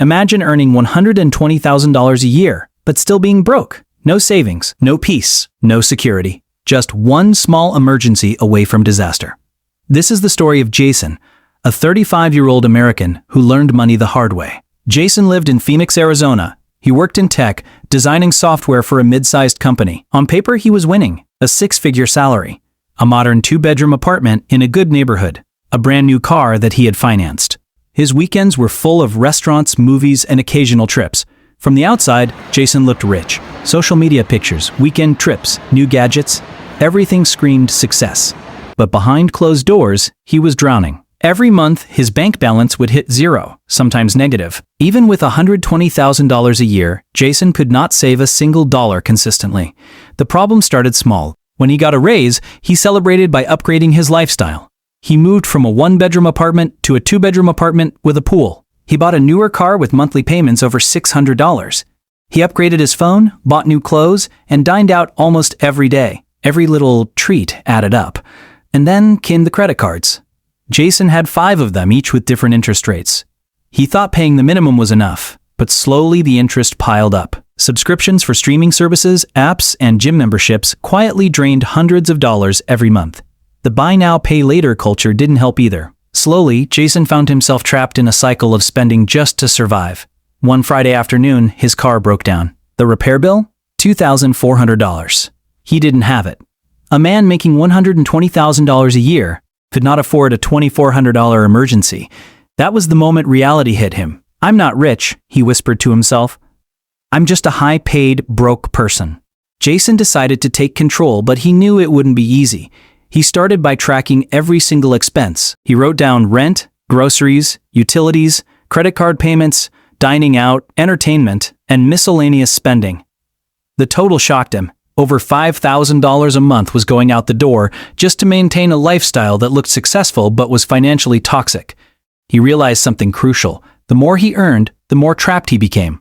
Imagine earning $120,000 a year, but still being broke. No savings, no peace, no security. Just one small emergency away from disaster. This is the story of Jason, a 35-year-old American who learned money the hard way. Jason lived in Phoenix, Arizona. He worked in tech, designing software for a mid-sized company. On paper, he was winning a six-figure salary, a modern two-bedroom apartment in a good neighborhood, a brand new car that he had financed. His weekends were full of restaurants, movies, and occasional trips. From the outside, Jason looked rich. Social media pictures, weekend trips, new gadgets, everything screamed success. But behind closed doors, he was drowning. Every month, his bank balance would hit zero, sometimes negative. Even with $120,000 a year, Jason could not save a single dollar consistently. The problem started small. When he got a raise, he celebrated by upgrading his lifestyle. He moved from a one-bedroom apartment to a two-bedroom apartment with a pool. He bought a newer car with monthly payments over $600. He upgraded his phone, bought new clothes, and dined out almost every day. Every little treat added up. And then came the credit cards. Jason had 5 of them, each with different interest rates. He thought paying the minimum was enough, but slowly the interest piled up. Subscriptions for streaming services, apps, and gym memberships quietly drained hundreds of dollars every month. The buy now, pay later culture didn't help either. Slowly, Jason found himself trapped in a cycle of spending just to survive. One Friday afternoon, his car broke down. The repair bill? $2,400. He didn't have it. A man making $120,000 a year could not afford a $2,400 emergency. That was the moment reality hit him. "I'm not rich," he whispered to himself. "I'm just a high-paid, broke person." Jason decided to take control, but he knew it wouldn't be easy. He started by tracking every single expense. He wrote down rent, groceries, utilities, credit card payments, dining out, entertainment, and miscellaneous spending. The total shocked him. Over $5,000 a month was going out the door just to maintain a lifestyle that looked successful but was financially toxic. He realized something crucial. The more he earned, the more trapped he became.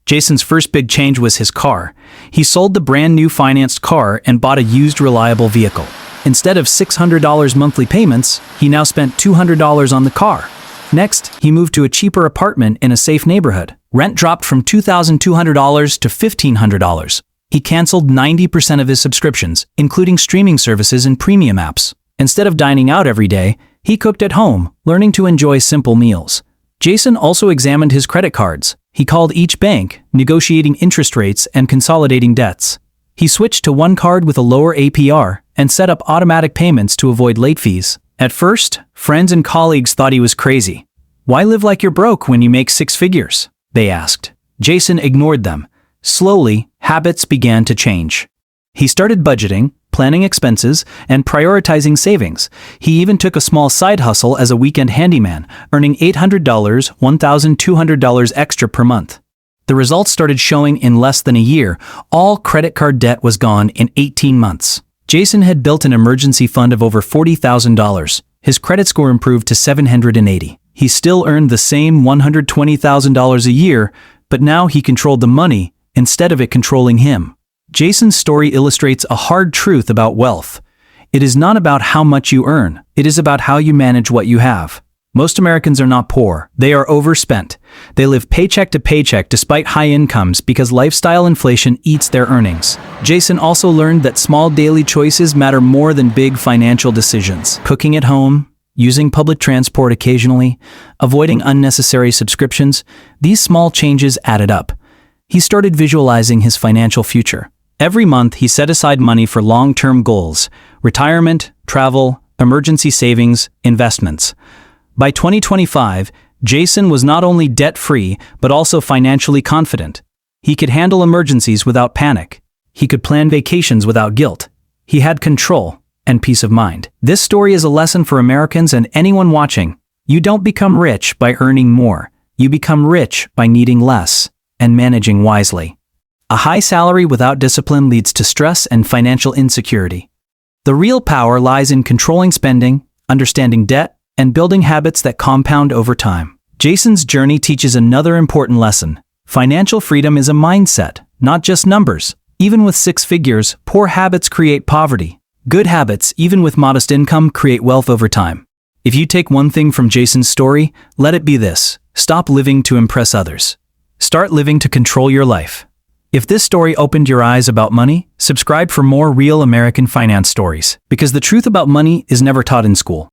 Jason's first big change was his car. He sold the brand new financed car and bought a used reliable vehicle. Instead of $600 monthly payments, he now spent $200 on the car. Next, he moved to a cheaper apartment in a safe neighborhood. Rent dropped from $2,200 to $1,500. He canceled 90% of his subscriptions, including streaming services and premium apps. Instead of dining out every day, he cooked at home, learning to enjoy simple meals. Jason also examined his credit cards. He called each bank, negotiating interest rates and consolidating debts. He switched to one card with a lower APR and set up automatic payments to avoid late fees. At first, friends and colleagues thought he was crazy. "Why live like you're broke when you make 6 figures?" they asked. Jason ignored them. Slowly, habits began to change. He started budgeting, planning expenses, and prioritizing savings. He even took a small side hustle as a weekend handyman, earning $800, $1,200 extra per month. The results started showing in less than a year. All credit card debt was gone in 18 months. Jason had built an emergency fund of over $40,000. His credit score improved to 780. He still earned the same $120,000 a year, but now he controlled the money instead of it controlling him. Jason's story illustrates a hard truth about wealth. It is not about how much you earn. It is about how you manage what you have. Most Americans are not poor. They are overspent. They live paycheck to paycheck despite high incomes because lifestyle inflation eats their earnings. Jason also learned that small daily choices matter more than big financial decisions. Cooking at home, using public transport occasionally, avoiding unnecessary subscriptions, these small changes added up. He started visualizing his financial future. Every month, he set aside money for long-term goals: retirement, travel, emergency savings, investments. By 2025, Jason was not only debt-free, but also financially confident. He could handle emergencies without panic. He could plan vacations without guilt. He had control and peace of mind. This story is a lesson for Americans and anyone watching. You don't become rich by earning more. You become rich by needing less and managing wisely. A high salary without discipline leads to stress and financial insecurity. The real power lies in controlling spending, understanding debt, and building habits that compound over time. Jason's journey teaches another important lesson. Financial freedom is a mindset, not just numbers. Even with 6 figures, poor habits create poverty. Good habits, even with modest income, create wealth over time. If you take one thing from Jason's story, let it be this: Stop living to impress others. Start living to control your life. If this story opened your eyes about money, subscribe for more real American finance stories, because the truth about money is never taught in school.